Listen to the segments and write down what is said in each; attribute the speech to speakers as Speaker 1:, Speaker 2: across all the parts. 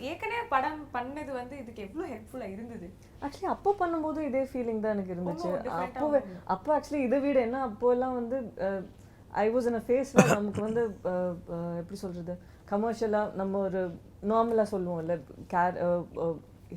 Speaker 1: ஏற்கனவே படம் பண்ணது வந்து இதுக்கு எவ்வளோ ஹெல்ப்ஃபுல்லாக இருந்தது?
Speaker 2: ஆக்சுவலி அப்போ பண்ணும்போது இதே ஃபீலிங் தான் எனக்கு இருந்துச்சு. அப்போ ஆக்சுவலி இதை விட என்ன அப்போல்லாம் வந்து ஐ வாஸ் இன் அ ஃபேஸில் நமக்கு வந்து எப்படி சொல்கிறது, கமர்ஷியலாக நம்ம ஒரு நார்மலாக சொல்லுவோம்ல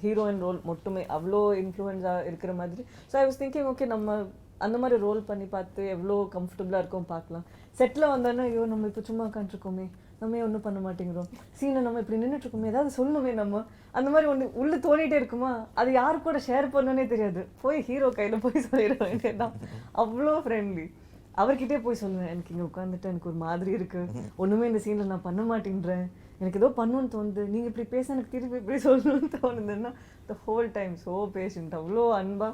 Speaker 2: ஹீரோயின் ரோல் மட்டுமே அவ்வளோ இன்ஃப்ளூயன்ஸாக இருக்கிற மாதிரி. So I was thinking okay நம்ம அந்த மாதிரி ரோல் பண்ணி பார்த்து எவ்வளோ கம்ஃபர்டபுளாக இருக்கும் பார்க்கலாம். செட்டில் வந்தோன்னா ஐயோ நம்ம இப்போ சும்மா உட்காந்துருக்கோமே, நம்ம ஒன்றும் பண்ண மாட்டேங்கிறோம், சீனை நம்ம இப்படி நின்றுட்டுருக்கோமே, ஏதாவது சொல்லணுமே நம்ம, அந்த மாதிரி ஒன்று உள்ளே தோணிகிட்டே இருக்குமா, அது யாரு கூட ஷேர் பண்ணனே தெரியாது. போய் ஹீரோ கையில் போய் சொல்லிட வேண்டியதான். அவ்வளோ ஃப்ரெண்ட்லி. அவர்கிட்டே போய் சொல்லுவேன், எனக்கு இங்கே உட்காந்துட்டு எனக்கு ஒரு மாதிரி இருக்குது, ஒன்றுமே இந்த சீனில் நான் பண்ண மாட்டேன்றேன், எனக்கு ஏதோ பண்ணணும்னு தோணுது, நீங்கள் இப்படி பேச எனக்கு திருப்பி இப்படி சொல்லணும்னு தோணுதுன்னா the whole time so patient, அவ்வளோ அன்பாக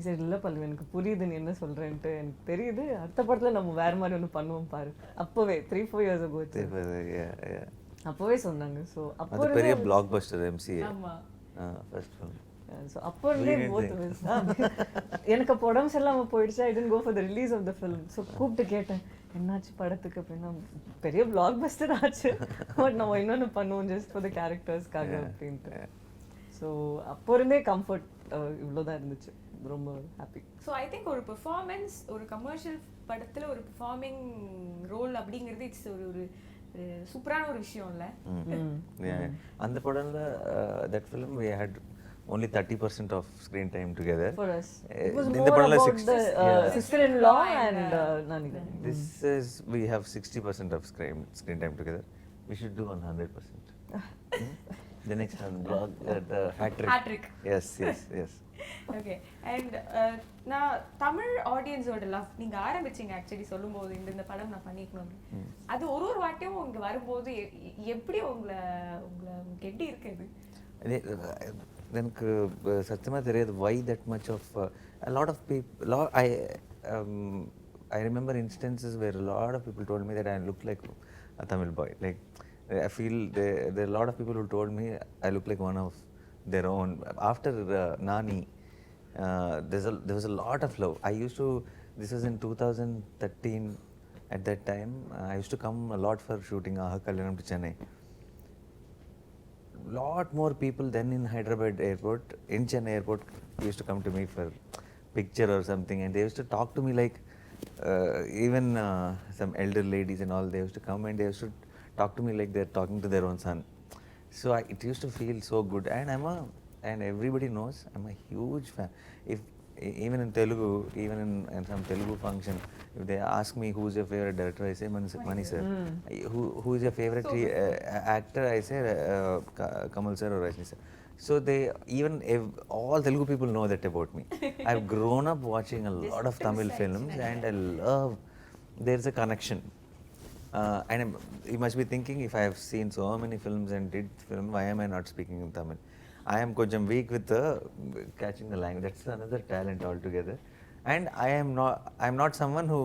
Speaker 2: சரி இல்லை பல்லு எனக்கு புரியுது நீ என்ன சொல்கிறேன்ட்டு, எனக்கு தெரியுது அடுத்த படத்தில் நம்ம வேறு மாதிரி ஒன்று பண்ணுவோம் பாரு. அப்போவே 3-4 years ago அப்போவே சொன்னாங்க. ஸோ அப்போ
Speaker 3: பெரிய பிளாக் பஸ்டர் எம்சிஏ.
Speaker 1: ஆமாம்,
Speaker 3: ஃபர்ஸ்ட் ஃபிலிம்.
Speaker 2: ஸோ அப்போ இருந்தே எனக்கு அப்போ உடம்பு சரியில்லாமல் போயிடுச்சு. I didn't go for the release of the film. So கூப்பிட்டு கேட்டேன் என்னாச்சு படத்துக்கு அப்படின்னா, பெரிய பிளாக் பஸ்டர் ஆச்சு, பட் நம்ம இன்னொன்று பண்ணுவோம் ஜஸ்ட் ஃபார் த கேரக்டர்ஸ்க்காக அப்படின்ட்டு. ஸோ அப்போ இருந்தே கம்ஃபர்ட் இவ்வளோதான் இருந்துச்சு, ரொம்ப ஹாப்பி.
Speaker 1: ஸோ ஐ திங்க் ஒரு பெர்ஃபார்மன்ஸ், ஒரு கமர்ஷியல் படத்தில் ஒரு பெர்ஃபார்மிங் ரோல் அப்படிங்கிறது இட்ஸ் ஒரு சூப்பரான ஒரு விஷயம் இல்லை?
Speaker 3: அந்த படம்ல that film we had only 30% of screen time together.
Speaker 2: For us it was
Speaker 3: இந்த
Speaker 2: more
Speaker 3: படம்ல
Speaker 2: about the sister-in-law and Nani.
Speaker 3: This is we have 60% of screen time together. We should do 100%. The next one blog the hat-trick. Yes.
Speaker 1: Okay. And நான் தமிழ் ஆடியன்ஸோட love நீங்கள் ஆரம்பிச்சிங்க actually சொல்லும்போது இந்த படம் நான் பண்ணிக்கணும், அது ஒரு வாட்டியும் இங்கே வரும்போது எப்படி உங்களை எப்படி இருக்குது?
Speaker 3: எனக்கு சத்தியமாக தெரியாது why that much of a lot of people I remember instances where a lot of people told me that I look like a Tamil boy. Like I feel there are a lot of people who told me I look like one of their own. After Nani, there was a lot of love. This was in 2013. At that time, I used to come a lot for shooting Aha Kalyanam to Chennai. Lot more people than in Hyderabad airport, in Chennai airport, used to come to me for picture or something, and they used to talk to me like even some elder ladies and all, they used to come and they used to talk to me like they're talking to their own son. So it used to feel so good, and everybody knows I'm a huge fan. If even in Telugu, even in some Telugu function, if they ask me who's your favorite director, I say Mani sir. Who is your favorite actor, I say Kamal sir or Rajni sir. So all Telugu people know that about me. I've grown up watching a lot of Tamil films, and I love, there's a connection. And you must be thinking, if I have seen so many films and did film, why am I not speaking in Tamil? I am konjam weak with catching the language. That's another talent altogether. And I am not someone who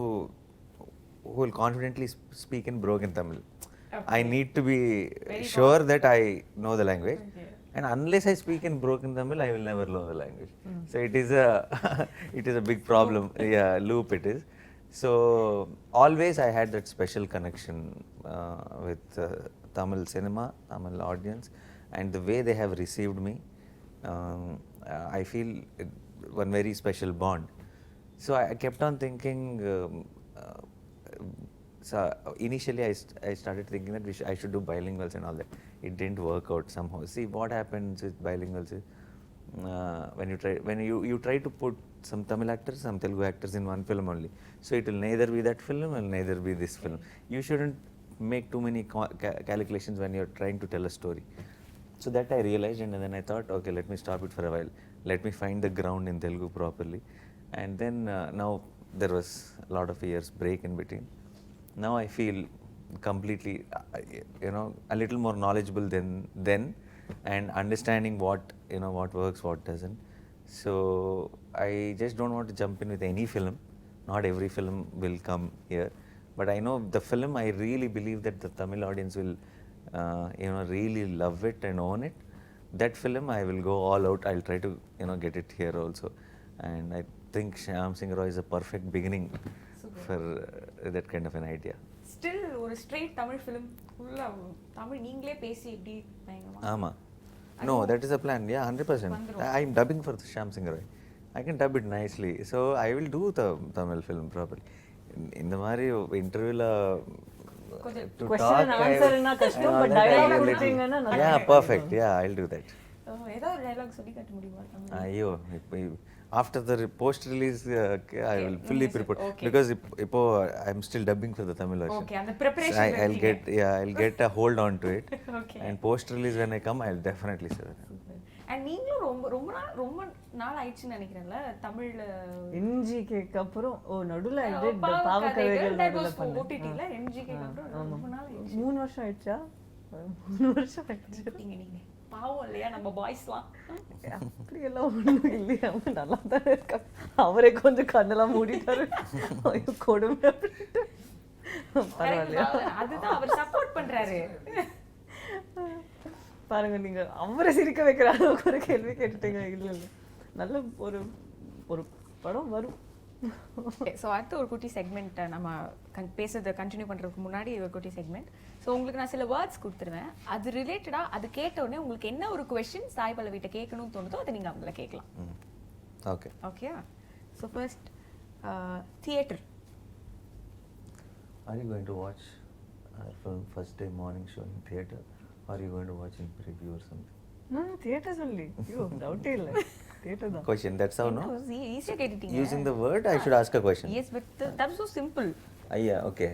Speaker 3: will confidently speak in broken Tamil. Okay. I need to be sure that I know the language. Okay. And unless I speak in broken Tamil, I will never know the language. So it is a big problem. Loop it is. So always I had that special connection with Tamil cinema, Tamil audience, and the way they have received me, I feel one very special bond. So I kept on thinking, so initially I started thinking that I should do bilinguals and all that. It didn't work out somehow. See what happens with bilinguals is, when you try to put some Tamil actors, some Telugu actors in one film only, so it will neither be that film and neither be this film. You shouldn't make too many calculations when you're trying to tell a story. So that I realized, and then I thought, okay, let me stop it for a while, let me find the ground in Telugu properly. And then now there was a lot of years break in between. Now I feel completely a little more knowledgeable than then, and understanding what works, what doesn't. So I just don't want to jump in with any film. Not every film will come here, but I know the film, I really believe that the Tamil audience will really love it and own it. That film I will go all out. I'll try to get it here also, and I think Shyam Singh Roy is a perfect beginning for that kind of an idea.
Speaker 1: Still ஒரு straight Tamil film ஃபுல்லாக தமிழ் நீங்களே பேசி எப்படி பயங்கரமா?
Speaker 3: ஆமாம், No, that is a plan. Yeah, 100%. I'm dubbing for Shyam Singh Roy. I can dub it nicely. So I will do the Tamil film properly. In the Mari interview to
Speaker 2: Question and answer na kashtam, but dialogue கொடுத்தீங்கன்னா நல்லா
Speaker 3: Yeah, perfect. Yeah, I'll do that.
Speaker 1: ஏதாவது ஒரு dialogue சொல்லி காட்ட முடியுமா தமிழ்?
Speaker 3: ஐயோ after the post release I will fully prepare
Speaker 1: okay.
Speaker 3: because இப்போ I'm still dubbing for the Tamil version.
Speaker 1: Okay, அந்த preparation
Speaker 3: I'll get a hold on to it.
Speaker 1: Okay.
Speaker 3: And post release when I come I'll definitely say that.
Speaker 1: And நீங்களும் ரொம்ப நாள் ஆயிடுச்சுன்னு நினைக்கிறேன்ல தமிழ்ல
Speaker 2: என்ஜிகேக்கு அப்புறம் நடுவுல பாவக்கதைகள் நடுவுல பண்ணேன்.
Speaker 1: ஓடிடில என்ஜிகேக்கு அப்புறம் ரொம்ப நாள் ஆயிடுச்சு.
Speaker 2: 3 வருஷம் ஆயிடுச்சா? 3 வருஷம் ஆயிடுச்சு.
Speaker 1: நீங்க பாவம் இல்லையா நம்ம பாய்ஸ்லாம்?
Speaker 2: அப்படியெல்லாம் ஒன்றும் இல்லையா, நல்லா தான் இருக்கா. அவரே கொஞ்சம் கண்ணெல்லாம் மூடிட்டாரு. ஐயோ கொடுமை அப்படின்ட்டு. பரவாயில்லையா?
Speaker 1: அதுதான் அவர் சப்போர்ட் பண்றாரு.
Speaker 2: பாருங்க, நீங்க அவரை சிரிக்க வைக்கிற அளவுக்கு ஒரு கேள்வி கேட்டுட்டீங்க. இல்ல இல்ல, நல்ல ஒரு ஒரு படம் வரும்.
Speaker 1: ஸோ அடுத்த ஒரு குட்டி செக்மெண்ட் நம்ம பேசுறதை கண்டினியூ பண்ணுறதுக்கு முன்னாடி ஒரு குட்டி செக்மெண்ட். ஸோ உங்களுக்கு நான் சில வேர்ட்ஸ் கொடுத்துருவேன். அது ரிலேட்டடாக அது கேட்ட உடனே உங்களுக்கு என்ன ஒரு கொஸ்டின் சாய் பல்லவிட்ட கேட்கணும்னு தோணுதோ அதை நீங்கள் அவங்கள கேட்கலாம்.
Speaker 3: Okay
Speaker 1: okay. So first theatre.
Speaker 3: Are you going to watch our film first day morning show in theater? Or are you going to watch in preview or something?
Speaker 2: No, theater only. ஐயோ டவுட்டே இல்லை, theatre தான்.
Speaker 3: Question, that's how, no?
Speaker 1: ஈஸியாக கேட்டுட்டீங்க.
Speaker 3: Using the word, I should ask a question.
Speaker 1: Yes, but that's so simple.
Speaker 3: Yeah, okay.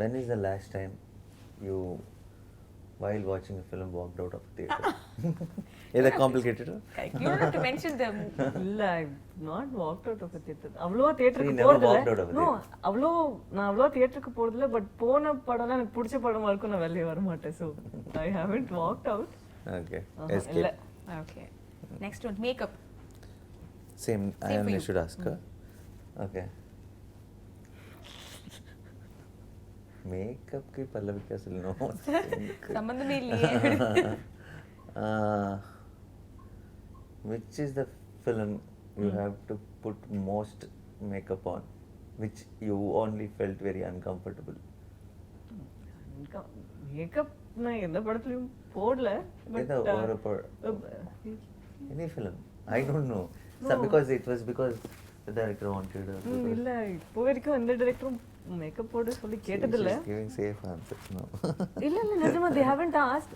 Speaker 3: When is the last time you, while watching a film, walked out of a theater? Is that complicated?
Speaker 1: Correct. You don't have to mention them.
Speaker 2: இல்ல, I not walked out of a theater. அவ்வளவா தியேட்டருக்கு
Speaker 3: You never
Speaker 2: போறதில்ல.
Speaker 3: walked out of a
Speaker 2: No, நான் அவ்வளவா தியேட்டருக்கு போறதில்ல. But போன படம்லாம் எனக்கு பிடிச்ச படமா இருக்கும், நான் வெளியே வர மாட்டேன். So I haven't walked out.
Speaker 3: Okay.
Speaker 2: இல்ல.
Speaker 3: Escape.
Speaker 1: Okay. Next one, makeup.
Speaker 3: Same, I
Speaker 1: for
Speaker 3: only
Speaker 1: you.
Speaker 3: should ask her. Okay. Makeup की पल्लवी क्या सुनो?
Speaker 1: சம்பந்தமே இல்லையே.
Speaker 3: Which is the film you have to put most makeup on, which you only felt very uncomfortable?
Speaker 2: Makeup நான் எந்த படத்துலயும் போடல.
Speaker 3: Either or any film, I don't know. So because the director wanted.
Speaker 2: இல்ல, இப்போ வரைக்கும் எந்த டைரக்டரும் மேக்கப் போட சொல்லி கேட்டதில்ல.
Speaker 3: She's giving safe answers now.
Speaker 2: இல்ல நிஜமா they haven't asked.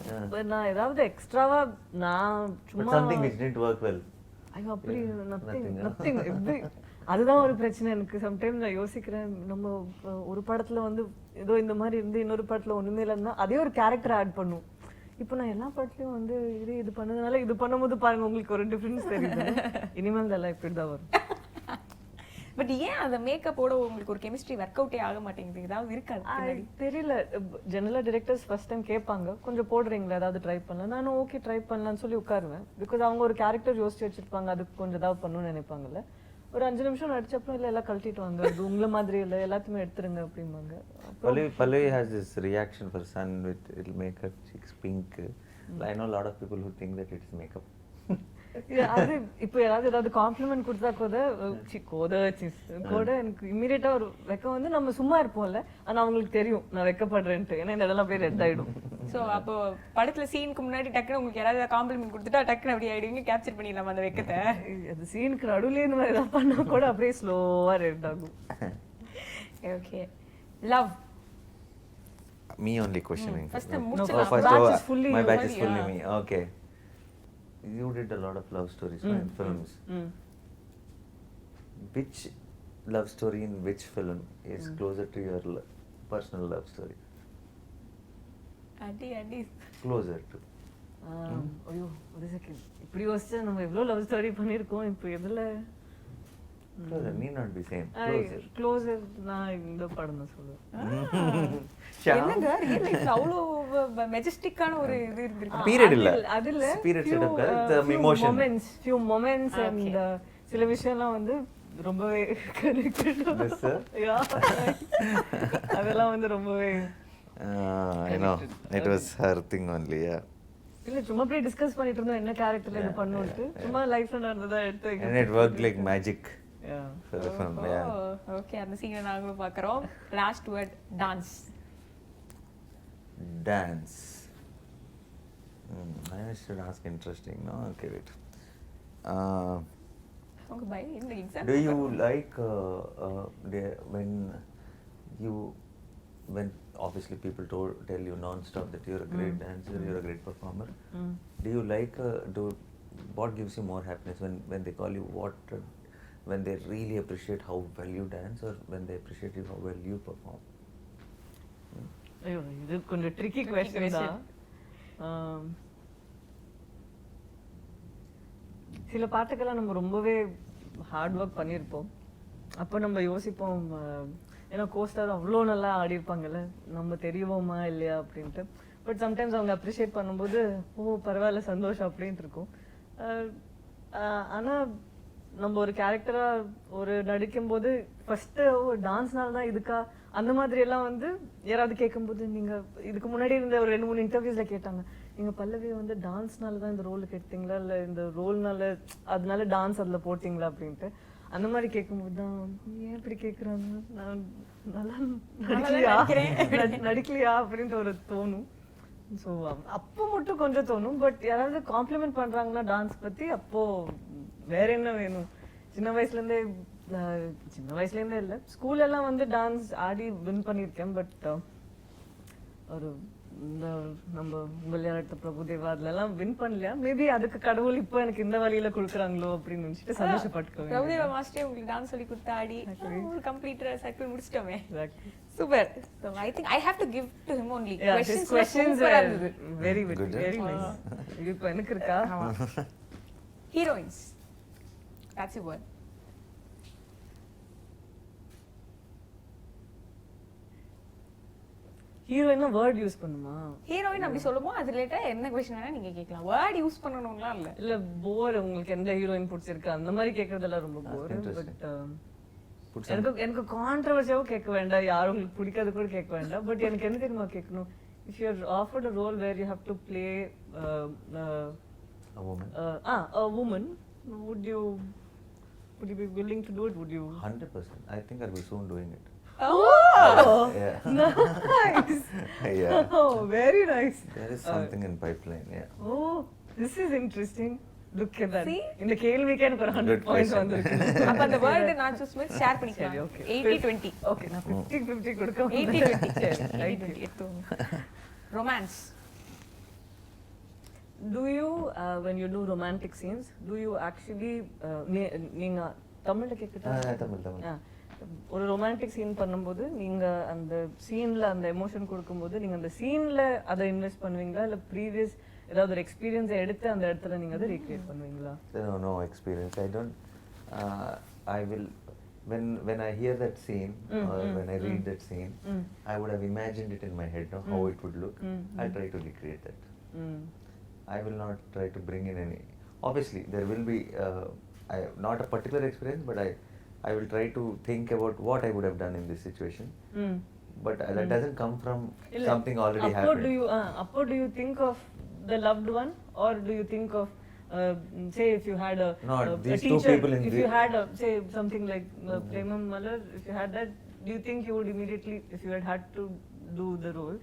Speaker 2: நான் ஏதாவது எக்ஸ்ட்ராவா நான்
Speaker 3: But
Speaker 2: சும்மா
Speaker 3: something which didn't work well.
Speaker 2: ஐயோ அப்படி nothing எப்படி அதுதான் ஒரு பிரச்சனை எனக்கு. சம்டைம்ஸ் நான் யோசிக்கிறேன், நம்ம ஒரு படத்துல வந்து ஏதோ இந்த மாதிரி இருந்து இன்னொரு படத்துல ஒண்ணுமே இல்லைன்னா அதே ஒரு கேரக்டர் ஆட் பண்ணும். இப்போ நான் எல்லா படத்துலயும் வந்து இது பண்ணதுனால இது பண்ணும்போது பாருங்க உங்களுக்கு ஒரு டிஃபரன்ஸ் தெரியுது. இனிமேல் இதெல்லாம் இப்படி தான் வரும்.
Speaker 1: பட் ஏன் அந்த மேக்கப்போட உங்களுக்கு ஒரு கெமிஸ்ட்ரி ஒர்க் அவுட்டே ஆக மாட்டேங்குது? ஏதாவது இருக்காது
Speaker 2: தெரியல. ஜெனரலா டிரெக்டர்ஸ் ஃபர்ஸ்ட் டைம் கேட்பாங்க, கொஞ்சம் போடுறீங்களா ஏதாவது ட்ரை பண்ணலாம். நானும் ஓகே ட்ரை பண்ணலாம்னு சொல்லி உட்காருவேன். பிகாஸ் அவங்க ஒரு கேரக்டர் யோசிச்சு வச்சிருப்பாங்க, அதுக்கு கொஞ்சம் ஏதாவது பண்ணணும்னு நினைப்பாங்கல்ல. ஒரு 5 நிமிஷம் நடிச்சப்பறம் இல்லை எல்லாம் கழட்டிட்டு வாங்க, அது உங்களை மாதிரி இல்லை, எல்லாத்தையுமே எடுத்துருங்க அப்படிம்பாங்க.
Speaker 3: Pallavi has this reaction for sun with it'll make her cheeks pink. I know a lot of people who think that it's makeup.
Speaker 2: அது இப்போ ஏதாவது காம்ப்ளிமெண்ட் கொடுத்தா கூட எனக்கு இமீடியட்டா ஒரு வெக்கம் வந்து நம்ம சும்மா இருப்போம்ல, ஆனா அவங்களுக்கு தெரியும் நான் வெக்கப்படுறேன்ட்டு. ஏன்னா இந்த இடம்லாம் பேர் ரெட் ஆயிடும்.
Speaker 1: ஸோ அப்போ படத்துல சீனுக்கு முன்னாடி டக்குன்னு உங்களுக்கு யாராவது காம்ப்ளிமெண்ட் கொடுத்துட்டா டக்குன்னு அப்படி ஆயிடுவீங்க, கேப்சர் பண்ணிடலாம் அந்த வெக்கத்தை.
Speaker 2: அது சீனுக்கு நடுவுல இந்த மாதிரி ஏதாவது பண்ணா கூட அப்படியே ஸ்லோவா ரெட் ஆகும்.
Speaker 1: Okay. Love.
Speaker 3: Me only questioning.
Speaker 1: First
Speaker 2: my batch is fully
Speaker 3: my batch is fully me. Okay. You did a lot of love stories in films. Which love story in which film is closer to your personal love story?
Speaker 1: அடி
Speaker 3: Closer to.
Speaker 2: ஐயோ ஒரு second, இப்படி யோசிச்சா நம்ம எவ்வளோ love story பண்ணியிருக்கோம். இப்போ எதுல
Speaker 3: Closer need not be same. Closer.
Speaker 2: Closer நான் இந்த படம் தான் சொல்லுவேன்.
Speaker 1: என்னங்க ரியல் லைஃப்ல அவ்வளோ மெஜஸ்டிக்கான ஒரு இது இருந்திருக்கு.
Speaker 3: Period இல்ல.
Speaker 2: அதுல
Speaker 3: Period set up the emotion.
Speaker 2: few moments and சில விஷயம்லாம் வந்து ரொம்பவே கனெக்டட். அதெல்லாம் வந்து ரொம்பவே
Speaker 3: I know it was her thing only. Yeah.
Speaker 2: இல்ல சும்மா அப்படியே டிஸ்கஸ் பண்ணிட்டு இருந்தோம் என்ன கேரக்டர்ல இது பண்ணுவோம்ட்டு. சும்மா லைஃப்ல நடந்ததா எடுத்து
Speaker 3: And it worked like magic.
Speaker 2: Yeah.
Speaker 3: For the film. Yeah.
Speaker 1: Okay, அந்த சீனை நாங்களும் பார்க்குறோம். Last word dance.
Speaker 3: Dance. I should ask interesting. No, okay, wait. Uh,
Speaker 1: உங்க பை இந்த exam
Speaker 3: do you like when you when obviously people tell you non-stop that you're a great dancer, you're a great performer. Do you like what gives you more happiness when they call you when they really appreciate how well you dance or when they appreciate you how well you perform?
Speaker 2: ஐயோ இது கொஞ்சம் tricky question தான். சில பாட்டுக்கெல்லாம் நம்ம ரொம்பவே hard work பண்ணியிருப்போம். அப்போ நம்ம யோசிப்போம், ஏன்னா கோஸ்டார் அவ்வளோ நல்லா ஆடிருப்பாங்கல்ல, நம்ம தெரியுவோமா இல்லையா அப்படின்ட்டு. பட் சம்டைம்ஸ் அவங்க அப்ரிஷியேட் பண்ணும்போது ஓ பரவாயில்ல சந்தோஷம் அப்படின்ட்டு இருக்கும். ஆனால் நம்ம ஒரு கேரக்டராக ஒரு நடிக்கும்போது ஃபஸ்ட்டு டான்ஸ்னால தான் இதுக்கா அந்த மாதிரி எல்லாம் வந்து யாராவது கேட்கும்போது நீங்கள் இதுக்கு முன்னாடி இருந்த ஒரு 2-3 இன்டர்வியூஸில் கேட்டாங்க, நீங்கள் பல்லவியை வந்து டான்ஸ்னால தான் இந்த ரோலுக்கு எடுத்தீங்களா இல்லை இந்த ரோல்னால அதனால டான்ஸ் அதில் போட்டிங்களா அப்படின்ட்டு. அந்த மாதிரி கேட்கும்போது தான் ஏன் இப்படி கேட்குறாங்க, நான் நல்லா நடிக்கலையா அப்படின்ட்டு ஒரு தோணும். ஸோ அப்போ மட்டும் கொஞ்சம் தோணும். பட் யாராவது காம்ப்ளிமெண்ட் பண்ணுறாங்கன்னா டான்ஸ் பற்றி, அப்போது வேற என்ன வேணும். சின்ன வயசுலேருந்தே இல்லை, ஸ்கூலெல்லாம் வந்து டான்ஸ் ஆடி வின் பண்ணியிருக்கேன். பட் ஒரு இந்த நம்ம விளையாட்டு பிரபுதேவா அதுலலாம் வின் பண்ணலையா, மேபி அதுக்கு கடவுள் இப்போ எனக்கு இந்த வழியில கொடுக்குறாங்களோ அப்படின்னு நினைச்சிட்டு சந்தோஷப்பட்டுக்கோங்க.
Speaker 1: பிரபுதேவா மாஸ்டரே உங்களுக்கு டான்ஸ் சொல்லி கொடுத்து ஆடி ஒரு கம்ப்ளீட் சர்க்கிள் முடிச்சிட்டோமே. Super. So I think I have to give to him only.
Speaker 2: Questions were very nice. இப்போ எனக்கு இருக்கா?
Speaker 1: Heroines. That's your word.
Speaker 2: ஹீரோயினா வேர்ட் யூஸ் பண்ணுமா?
Speaker 1: ஹீரோயின் அப்படி சொல்லும்போது அது ரிலேட்டா என்ன क्वेश्चन வேணா நீங்க கேட்கலாம். வேர்ட் யூஸ் பண்ணணும்னா இல்ல
Speaker 2: போர் உங்களுக்கு எந்த ஹீரோயின் பிடிச்சிருக்கு அந்த மாதிரி கேக்குறதெல்லாம் ரொம்ப போர். பட் எனக்கு கான்ட்ரோவர்சியாவும் கேட்க வேண்டாம், யாரும் உங்களுக்கு பிடிக்காது கூட கேட்க வேண்டாம். பட் எனக்கு என்ன தெரியுமா கேட்கணும், if you are offered a role where you have to play a woman, would you be willing to do it? Would you?
Speaker 3: 100%. I think I'll be soon doing it.
Speaker 2: Oh,
Speaker 3: yeah.
Speaker 2: Nice.
Speaker 3: Yeah.
Speaker 2: Oh, very nice.
Speaker 3: There is something in pipeline. Yeah.
Speaker 2: Oh, this is interesting. Look at that.
Speaker 1: See?
Speaker 2: இந்த கேள்விக்கு எனக்கு ஒரு 100 points வந்திருக்கு.
Speaker 1: அப்ப அந்த word நான் choose பண்ணி share பண்ணிக்கலாம்.
Speaker 2: சரி, okay.
Speaker 1: 80-20.
Speaker 2: Okay, நான் 50-50 கொடுக்க
Speaker 1: 80-20.
Speaker 2: Thank you.
Speaker 1: 80-20. Romance.
Speaker 2: Do you when you do romantic scenes, do you actually நீங்க தமிழ்ல கேக்குதா?
Speaker 3: தமிழ்.
Speaker 2: ஒரு ரொமான்டிக் சீன் பண்ணும்போது நீங்க அந்த சீன்ல அந்த எமோஷன் கொடுக்கும்போது நீங்க அந்த சீன்ல அதை இன்வெஸ்ட் பண்ணுவீங்களா இல்ல ப்ரீவியஸ் ஏதாவது ஒரு எக்ஸ்பீரியன்ஸ் எடுத்து அந்த இடத்துல நீங்க அதை ரீக்ரியேட் பண்ணுவீங்களா?
Speaker 3: No experience. I don't. I will when I hear that scene or when I read that scene, I would have imagined it in my head, how it would look. I'll try to recreate that. I will not try to bring in any. Obviously, there will be not a particular experience, but I will try to think about what I would have done in this situation. But that doesn't come from something already happened.
Speaker 2: Do you think of the loved one, or do you think of say if you had
Speaker 3: these
Speaker 2: a
Speaker 3: two
Speaker 2: teacher,
Speaker 3: people
Speaker 2: if you had say something like Premam Malar, if you had that, do you think you would immediately, if you had to do the role,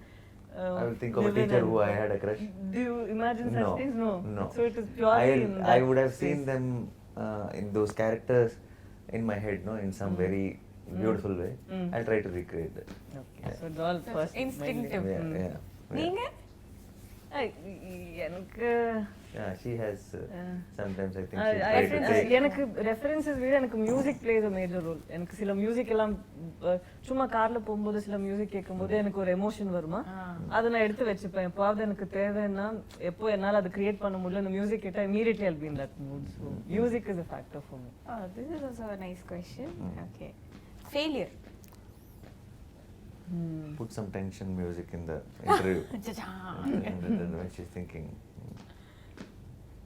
Speaker 3: I will think of a teacher who I had a crush.
Speaker 2: Do you imagine such things? No. So it is
Speaker 3: purely
Speaker 2: in
Speaker 3: I would have seen them in those characters in my head, in some very beautiful way. I'll try to recreate that.
Speaker 2: Okay. So it's all first
Speaker 1: instinctive.
Speaker 3: Yeah.
Speaker 1: நீங்க?
Speaker 2: எனக்கு
Speaker 3: she has sometimes I think
Speaker 2: எனக்கு references விட எனக்கு music place a major role. எனக்கு சில music எல்லாம் சும்மா கார்ல போகும்போது சில மியூசிக் கேட்கும்போது எனக்கு ஒரு எமோஷன் வருமா, அதை நான் எடுத்து வச்சுப்பேன். எப்பாவது எனக்கு தேவைன்னா எப்போ என்னால் அதை கிரியேட் பண்ண முடியல, அந்த மியூசிக் கேட்டால் immediately I'll be in that mood. So music is a factor for me.
Speaker 1: This is also a nice question. Okay. Failure.
Speaker 3: Put some tension music in the interview. And then when she's thinking.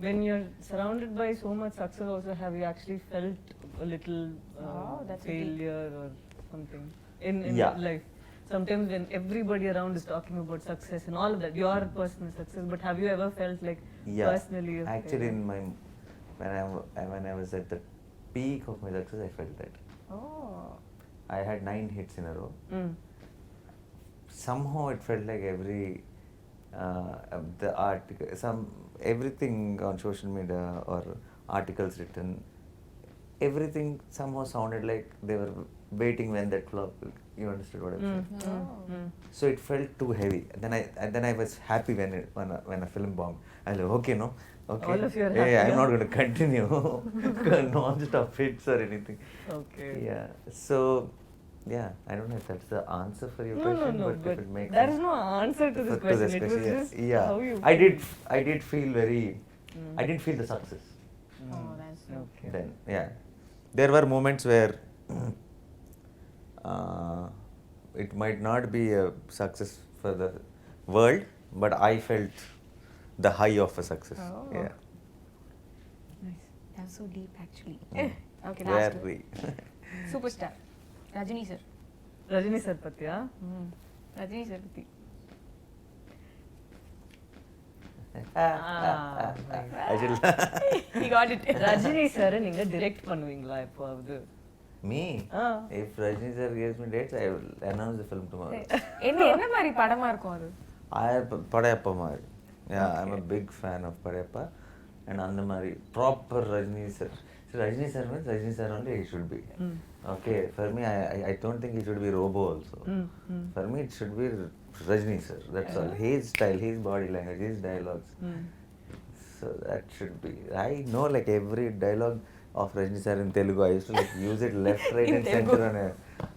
Speaker 2: When you're surrounded by so much success also, have you actually felt a little failure or something in life? Sometimes when everybody around is talking about success and all of that, your personal success, but have you ever felt like personally
Speaker 3: actually in my when I was at the peak of my success, I felt that. I had 9 hits in a row. Somehow it felt like every the article, everything on social media or articles written, everything somehow sounded like they were waiting when that flop will. You understood what I'm saying? So it felt too heavy. Then I was happy when a film bombed. I was like, okay, no, okay.
Speaker 2: All of you are
Speaker 3: Yeah,
Speaker 2: happy,
Speaker 3: I'm
Speaker 2: yeah?
Speaker 3: not going to continue non-stop hits or anything.
Speaker 2: Okay.
Speaker 3: Yeah. So, yeah, I don't know if that's the answer for your
Speaker 2: No,
Speaker 3: question,
Speaker 2: no,
Speaker 3: but
Speaker 2: but
Speaker 3: if it makes
Speaker 2: there is
Speaker 3: sense.
Speaker 2: no answer to this question. It was
Speaker 3: yeah.
Speaker 2: just
Speaker 3: Yeah.
Speaker 2: how you.
Speaker 3: I did feel very. I didn't feel the success
Speaker 1: Oh, that's
Speaker 2: Okay.
Speaker 3: then. Yeah, there were moments where it might not be a success for the world, but I felt the high of a success.
Speaker 1: Oh.
Speaker 3: Yeah,
Speaker 1: nice. That's so deep actually. Okay, last
Speaker 3: very.
Speaker 1: superstar Rajini sir.
Speaker 2: Rajini sir பத்தியா?
Speaker 1: Rajini sir பத்தி.
Speaker 3: I should.
Speaker 1: He got it.
Speaker 2: Rajini sir நீங்க direct பண்ணுவீங்களா எப்போவாவது?
Speaker 3: Me?
Speaker 2: Ah.
Speaker 3: If Rajni sir gives me dates, I will announce the film tomorrow.
Speaker 1: என்ன மாதிரி படமா இருக்கும் அது?
Speaker 3: Padayappa Mari. Yeah, I'm a big fan of Padayappa. And Andamari, proper Rajni sir. So Rajni sir means Rajni sir only he should be. Okay, for me, I don't think he should be Robo also. For me, it should be Rajni sir. That's all. His style, his body language, his dialogues. So that should be. I know like every dialogue of Rajni sir in Telugu. I used to like use it left, right, and center on a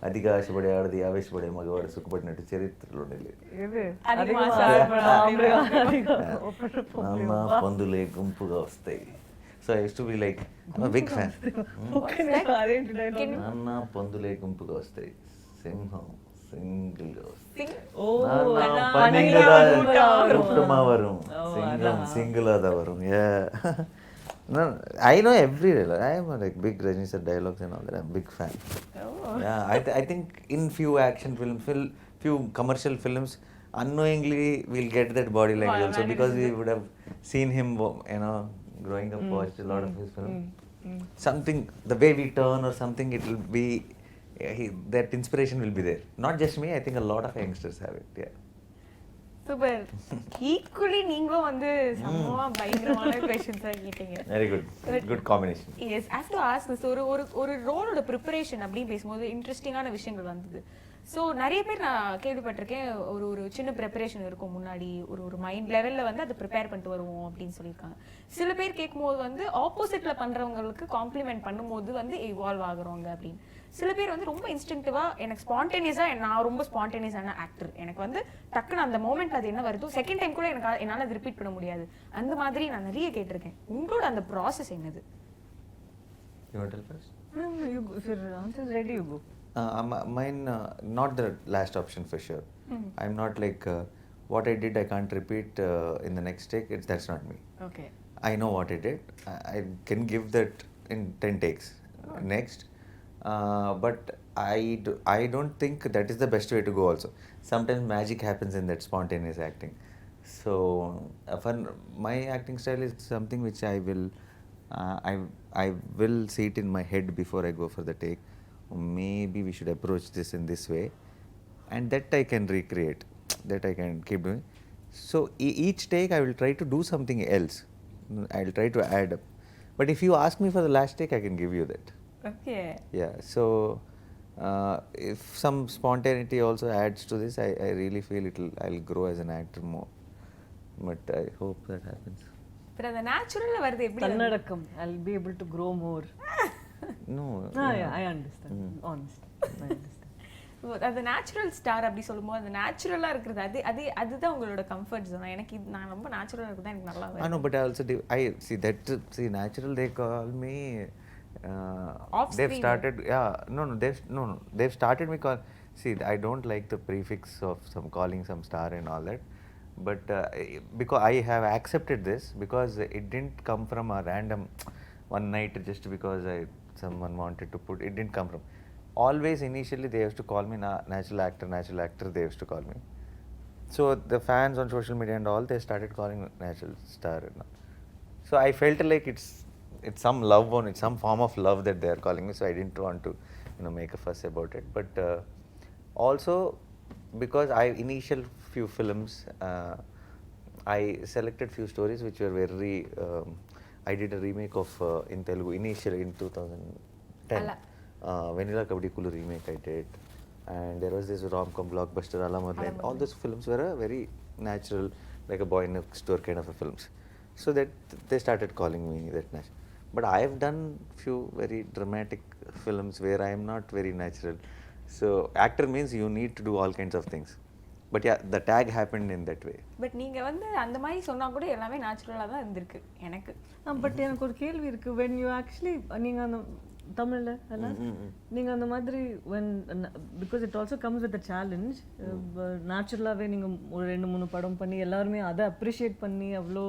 Speaker 3: అధిగా ఆశపడే ఆడది ఆవేశపడే మగవాడు సుఖపడినట్టు చరిత్రలో లేదు.
Speaker 2: இது
Speaker 1: அதிகமா
Speaker 2: அதிகமா
Speaker 1: சாப்பிடணும்
Speaker 2: சாப்பிடணும்.
Speaker 3: నాన్న పందులే గుంపుగా వస్తాయి. So I used to be like, I'm a big fan.
Speaker 2: అదేంటి డైలాగ్?
Speaker 3: నాన్న పందులే గుంపుగా వస్తాయి, సింహం సింగిల్ గా వస్తాయి.
Speaker 2: ఓ
Speaker 3: నాన్న
Speaker 1: பன்னிரா
Speaker 3: பன்னிரா
Speaker 1: கூட்டம்
Speaker 3: கூட்டமா வரும், சிங்கம் சிங்கிளா தான் வரும். Yeah. No, I know every dialogue. I am a like big Rajni sir dialogues and all that. I'm a big fan. Yeah, I think in few action films, few commercial films, unknowingly we'll get that body language also because we would have seen him, you know, growing up, watched a lot of his films. Something, the way we turn or something, it will be, that inspiration will be there. Not just me, I think a lot of youngsters have it. Yeah.
Speaker 1: Super. Equally நீங்களும் வந்து சமமா பயங்கரமான questions கேட்டீங்க.
Speaker 3: Very good. Good combination.
Speaker 1: Yes, I have to ask this. ஒரு ரோலோட preparation அப்படின்னு பேசும்போது இன்ட்ரெஸ்டிங்கான விஷயங்கள் வந்தது. ஸோ நிறைய பேர் நான் கேள்விப்பட்டிருக்கேன், ஒரு சின்ன ப்ரிப்பரேஷன் இருக்கும் முன்னாடி, ஒரு மைண்ட் லெவலில் வந்து அதை ப்ரிப்பேர் பண்ணிட்டு வருவோம் அப்படின்னு சொல்லியிருக்காங்க. சில பேர் கேட்கும்போது வந்து ஆப்போசிட்டில் பண்ணுறவங்களுக்கு காம்ப்ளிமெண்ட் பண்ணும்போது வந்து இவால்வ் ஆகுறவங்க அப்படின்னு. சில பேர் வந்து ரொம்ப இன்ஸ்டிங்டிவாக எனக்கு ஸ்பான்டேனியஸாக, நான் ரொம்ப ஸ்பான்டேனியஸான ஆக்டர், எனக்கு வந்து டக்குன்னு அந்த மூமெண்ட் அது என்ன வருதோ செகண்ட் டைம் கூட எனக்கு என்னால் அது ரிப்பீட் பண்ண முடியாது. அந்த மாதிரி நான் நிறைய கேட்டிருக்கேன். உங்களோட அந்த ப்ராசஸ் என்னது?
Speaker 3: You want to tell first?
Speaker 2: You go. If your answer is ready, you go.
Speaker 3: Mine, not the last option for sure. I'm not like, what I did I can't repeat in the next take. That's not me.
Speaker 1: Okay.
Speaker 3: I know what I did. I can give that in 10 takes next. But I don't think that is the best way to go also. Sometimes magic happens in that spontaneous acting. So for my acting style is something which I will see it in my head before I go for the take. Maybe we should approach this in this way, and that I can recreate, that I can keep doing. So each take I will try to do something else. I will try to add up. But if you ask me for the last take, I can give you that.
Speaker 1: Okay.
Speaker 3: Yeah. So if some spontaneity also adds to this, I really feel I'll grow as an actor more. But I hope that happens.
Speaker 1: But அந்த நேச்சுரல்ல வருது எப்படி?
Speaker 2: தன்னடக்கம். I'll be able to grow more.
Speaker 3: No.
Speaker 2: Yeah, I understand. Honestly, I understand.
Speaker 1: அந்த natural star அப்படி சொல்லும்போது அந்த நேச்சுரலா இருக்கிறது அதுதான் உங்களோட கம்ஃபர்ட் ஜோன். எனக்கு நான் ரொம்ப நேச்சுரலா இருக்கிறது எனக்கு நல்லா வரும்.
Speaker 3: No, but I also see natural they call me. They've started. Yeah, no. They've started me call. See, I don't like the prefix of some calling some star and all that. But because I have accepted this because it didn't come from a random one night just because someone wanted to put. It didn't come from. Always initially they used to call me natural actor. They used to call me. So the fans on social media and all, they started calling me natural star and all. So I felt like it's some love on it, some form of love that they are calling me. So I didn't want to, make a fuss about it. But also because initial few films, I selected few stories which were very. I did a remake of in Telugu initially in 2010.
Speaker 1: Ala.
Speaker 3: Vanilla Kabaddi Kulu remake I did, and there was this rom-com blockbuster Alamarle. And all those films were a very natural, like a boy next door kind of a films. So that they started calling me that natural. But I have done few very dramatic films where I am not very natural. So actor means you need to do all kinds of things. But yeah, the tag happened in that way.
Speaker 1: But நீங்க வந்து அந்த மாதிரி சொன்னா கூட எல்லாமே நேச்சுரலா தான் இருந்திருக்கு எனக்கு.
Speaker 2: பட் எனக்கு ஒரு கேள்வி இருக்கு. when you actually நீங்க அந்த தமிழ்ல அல்ல நீங்க அந்த மாதிரி when because it also comes with a challenge நேச்சுரலாவே நீங்க ஒரு 2-3 படம் பண்ணி எல்லாரும் அதை அப்ரிஷியேட் பண்ணி அவ்வளோ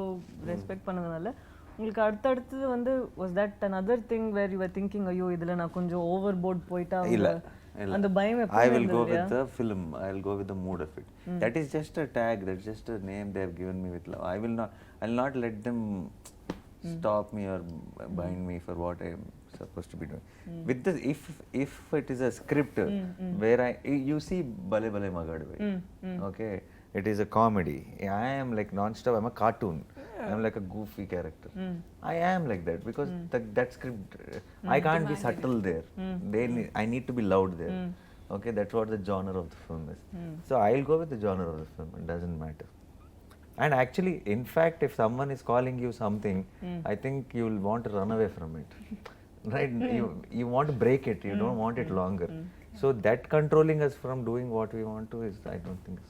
Speaker 2: ரெஸ்பெக்ட் பண்ணதுனால உங்களுக்கு அடுத்தடுத்து வந்து was that another thing where you were thinking ஐயோ இதுல நான் கொஞ்சம் ஓவர்போர்ட் போயிட்டா அந்த பயம்
Speaker 3: I will go with the film. I will go with the mood of it. That is just a tag. That's just a name they have given me with love. I'll not let them stop me or bind me for what I am supposed to be doing. With the if it is a script where you see Bale Bale Magadu. Okay, it is a comedy. I am like non-stop. I'm a cartoon. I'm like a goofy character. I am like that because that script, I can't be subtle there. I need to be loud there. Okay, that's what the genre of the film is. So I'll go with the genre of the film. It doesn't matter. And actually, in fact, if someone is calling you something, I think you will want to run away from it. Right? You want to break it. You don't want it longer. So that controlling us from doing what we want to is, I don't think.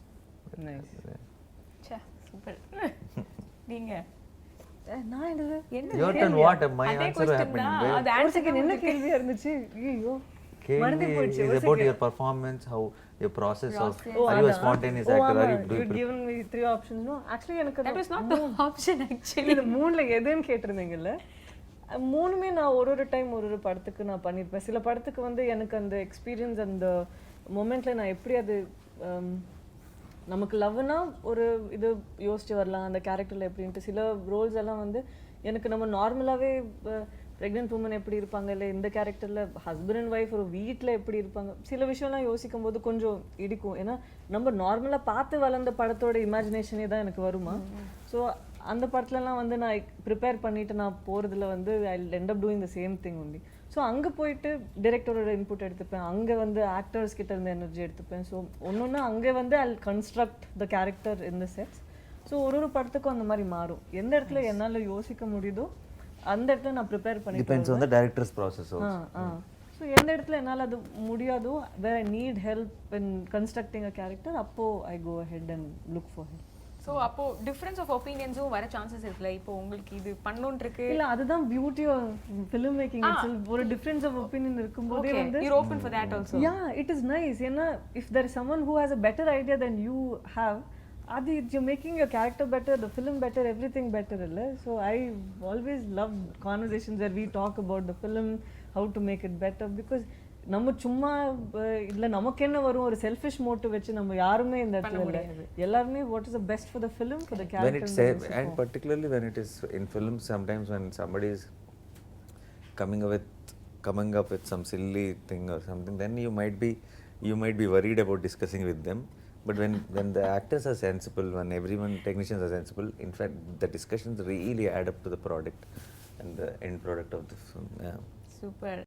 Speaker 2: Nice.
Speaker 1: ச்சே super. நீங்க
Speaker 2: நான் என்னது
Speaker 1: என்ன
Speaker 3: Your turn. What? My
Speaker 1: அதே
Speaker 3: answer
Speaker 1: question
Speaker 3: happened.
Speaker 1: தான்.
Speaker 3: Where-
Speaker 1: அது
Speaker 2: ஒரு
Speaker 1: answer
Speaker 2: second என்ன கேள்வியா இருந்துச்சு ஐயோ மறந்து
Speaker 3: Kelvi
Speaker 2: போச்சு
Speaker 3: is about your performance, how your process of, are you a spontaneous actor, are you
Speaker 2: you
Speaker 3: doing
Speaker 2: given me 3 options no actually எனக்கு
Speaker 1: that was not the option actually.
Speaker 2: இது மூணுல எதுன்னு கேட்டிருந்தீங்கல்ல மூணுமே நான் ஒரு டைம் ஒரு படத்துக்கு நான் பண்ணியிருப்பேன் சில படத்துக்கு வந்து எனக்கு அந்த எக்ஸ்பீரியன்ஸ் அந்த மொமெண்ட்ல நான் எப்படி அது நமக்கு லவ்னா ஒரு இது யோசிச்சு வரலாம் அந்த கேரக்டர்ல எப்படின்ட்டு சில ரோல்ஸ் எல்லாம் வந்து எனக்கு நம்ம நார்மலாவே ப்ரெக்னென்ட் உமன் எப்படி இருப்பாங்க இல்லை இந்த கேரக்டர்ல ஹஸ்பண்ட் அண்ட் ஒய்ஃப் ஒரு வீட்டில் எப்படி இருப்பாங்க சில விஷயம்லாம் யோசிக்கும் போது கொஞ்சம் இடிக்கும் ஏன்னா நம்ம நார்மலாக பார்த்து வளர்ந்த படத்தோட இமேஜினேஷனே தான் எனக்கு வருமா ஸோ அந்த படத்துலலாம் வந்து நான் ப்ரிப்பேர் பண்ணிட்டு நான் போகிறதுல வந்து ஐ end up doing the same thing only so அங்கே போயிட்டு டிரெக்டரோட இன்புட் எடுத்துப்பேன் அங்கே வந்து ஆக்டர்ஸ் கிட்ட இருந்து எனர்ஜி எடுத்துப்பேன் ஸோ ஒன்று அங்கே வந்து I construct the character in the sets so ஒரு படத்துக்கும் அந்த மாதிரி மாறும் எந்த இடத்துல என்னால் யோசிக்க முடியுதோ அந்த இடத்துல நான் ப்ரிப்பேர் பண்ணி
Speaker 3: depends on the director's process also.
Speaker 2: So எந்த இடத்துல என்னால் அது முடியாதோ where I need help in constructing a character அப்போ I go head and look for help
Speaker 1: so அப்போ டிஃபரன்ஸ் ஆஃப் ஒப்பீனியன்ஸும் வர சான்சஸ் இருக்குல்ல இப்போ உங்களுக்கு இது பண்ணணும்னு இருக்கு
Speaker 2: இல்ல அதுதான் பியூட்டி ஆஃப் ஃபிலிம் மேக்கிங் ஒரு டிஃபரன்ஸ் ஆஃப் ஒப்பீனியன் இருக்கும்போதே வந்து
Speaker 1: you're open for that also.
Speaker 2: yeah it is nice ஏன்னா if there is someone who has a better idea than you have adi you're making your character better the film better everything better illa so I always love conversations where we talk about the film how to make it better because நம்ம சும்மா இல்ல நமக்கு என்ன வரும் ஒரு selfish motive வச்சு நம்ம யாருமே இந்த இடத்துல இல்ல எல்லாரும் what is the best for the film for the
Speaker 3: When
Speaker 2: character
Speaker 3: it's and particularly when it is in films, sometimes when somebody is coming up with some silly thing or something, then you might be worried about discussing with them. But when the actors are sensible, when everyone technicians are sensible, in fact the discussions really add up to the product and the end product of the film. Yeah.
Speaker 1: Super.